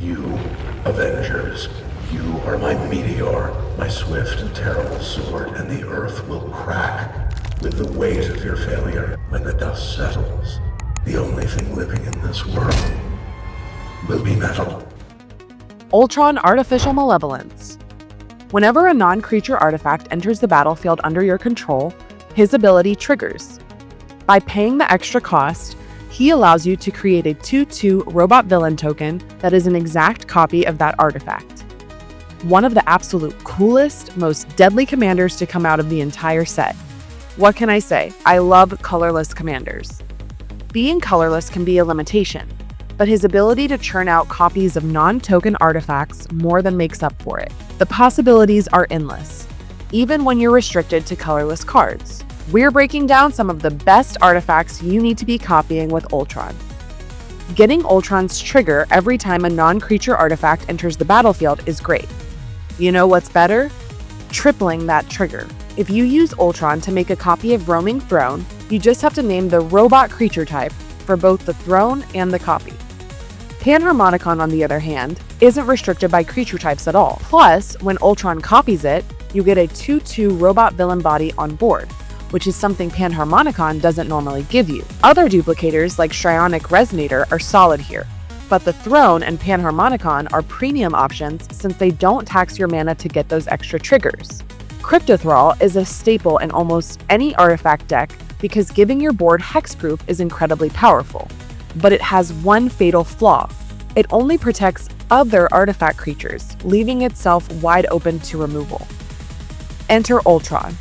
You, Avengers, you are my meteor, my swift and terrible sword, and the earth will crack with the weight of your failure when the dust settles. The only thing living in this world will be metal. Ultron Artificial Malevolence. Whenever a non-creature artifact enters the battlefield under your control, his ability triggers. By paying the extra cost, he allows you to create a 2/2 robot villain token that is an exact copy of that artifact. One of the absolute coolest, most deadly commanders to come out of the entire set. What can I say? I love colorless commanders. Being colorless can be a limitation, but his ability to churn out copies of non-token artifacts more than makes up for it. The possibilities are endless, even when you're restricted to colorless cards. We're breaking down some of the best artifacts you need to be copying with Ultron. Getting Ultron's trigger every time a non-creature artifact enters the battlefield is great. You know what's better? Tripling that trigger. If you use Ultron to make a copy of Roaming Throne, you just have to name the robot creature type for both the throne and the copy. Panharmonicon, on the other hand, isn't restricted by creature types at all. Plus, when Ultron copies it, you get a 2/2 robot villain body on board, which is something Panharmonicon doesn't normally give you. Other duplicators like Shrionic Resonator are solid here, but the Throne and Panharmonicon are premium options since they don't tax your mana to get those extra triggers. Cryptothrall is a staple in almost any artifact deck because giving your board Hexproof is incredibly powerful, but it has one fatal flaw. It only protects other artifact creatures, leaving itself wide open to removal. Enter Ultron.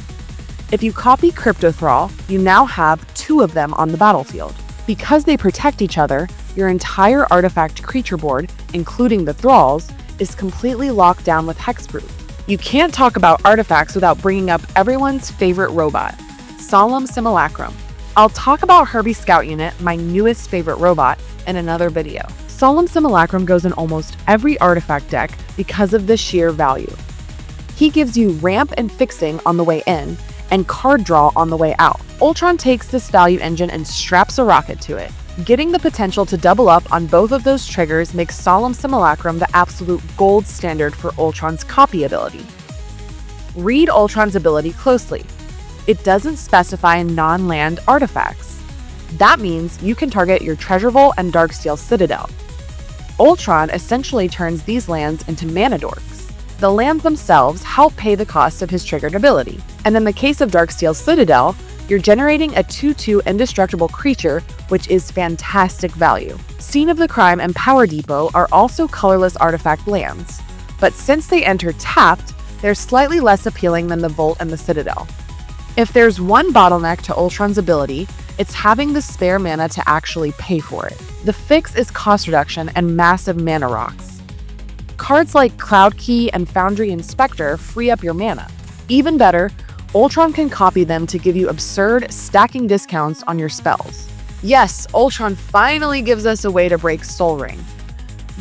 If you copy Cryptothrall, you now have 2 of them on the battlefield. Because they protect each other, your entire artifact creature board, including the Thralls, is completely locked down with Hexproof. You can't talk about artifacts without bringing up everyone's favorite robot, Solemn Simulacrum. I'll talk about Herbie Scout Unit, my newest favorite robot, in another video. Solemn Simulacrum goes in almost every artifact deck because of the sheer value. He gives you ramp and fixing on the way in, and card draw on the way out. Ultron takes this value engine and straps a rocket to it. Getting the potential to double up on both of those triggers makes Solemn Simulacrum the absolute gold standard for Ultron's copy ability. Read Ultron's ability closely. It doesn't specify non-land artifacts. That means you can target your Treasure Vault and Darksteel Citadel. Ultron essentially turns these lands into mana dorks. The lands themselves help pay the cost of his triggered ability, and in the case of Darksteel Citadel, you're generating a 2/2 indestructible creature, which is fantastic value. Scene of the Crime and Power Depot are also colorless artifact lands, but since they enter tapped, they're slightly less appealing than the Vault and the Citadel. If there's one bottleneck to Ultron's ability, it's having the spare mana to actually pay for it. The fix is cost reduction and massive mana rocks. Cards like Cloud Key and Foundry Inspector free up your mana. Even better, Ultron can copy them to give you absurd stacking discounts on your spells. Yes, Ultron finally gives us a way to break Soul Ring.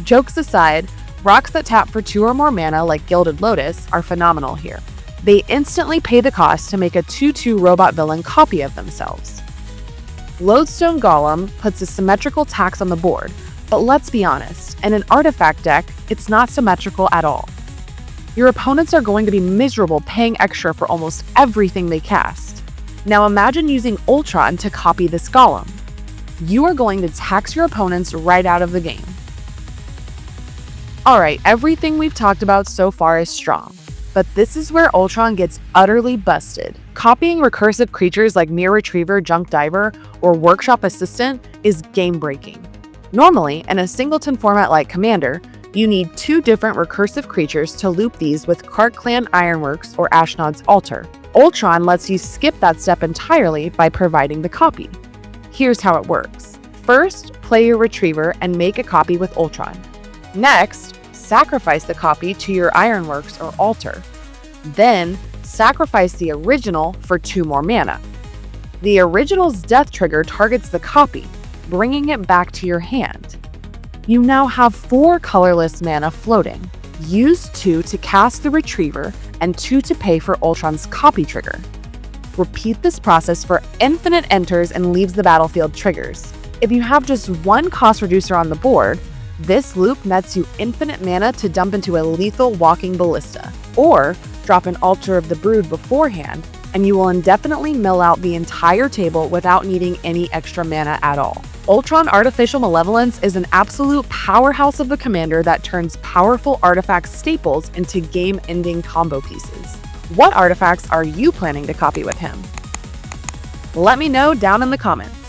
Jokes aside, rocks that tap for 2 or more mana like Gilded Lotus are phenomenal here. They instantly pay the cost to make a 2/2 robot villain copy of themselves. Lodestone Golem puts a symmetrical tax on the board, but let's be honest, in an artifact deck, it's not symmetrical at all. Your opponents are going to be miserable paying extra for almost everything they cast. Now imagine using Ultron to copy this Golem. You are going to tax your opponents right out of the game. Alright, everything we've talked about so far is strong, but this is where Ultron gets utterly busted. Copying recursive creatures like Mirror Retriever, Junk Diver, or Workshop Assistant is game-breaking. Normally, in a singleton format like Commander, you need 2 different recursive creatures to loop these with Krark-Clan Ironworks or Ashnod's Altar. Ultron lets you skip that step entirely by providing the copy. Here's how it works. First, play your Retriever and make a copy with Ultron. Next, sacrifice the copy to your Ironworks or Altar. Then, sacrifice the original for 2 more mana. The original's death trigger targets the copy, bringing it back to your hand. You now have 4 colorless mana floating. Use 2 to cast the Retriever and 2 to pay for Ultron's copy trigger. Repeat this process for infinite enters and leaves the battlefield triggers. If you have just 1 cost reducer on the board, This loop nets you infinite mana to dump into a lethal walking ballista, or drop an Altar of the Brood beforehand, and you will indefinitely mill out the entire table without needing any extra mana at all. Ultron Artificial Malevolence is an absolute powerhouse of a commander that turns powerful artifact staples into game-ending combo pieces. What artifacts are you planning to copy with him? Let me know down in the comments.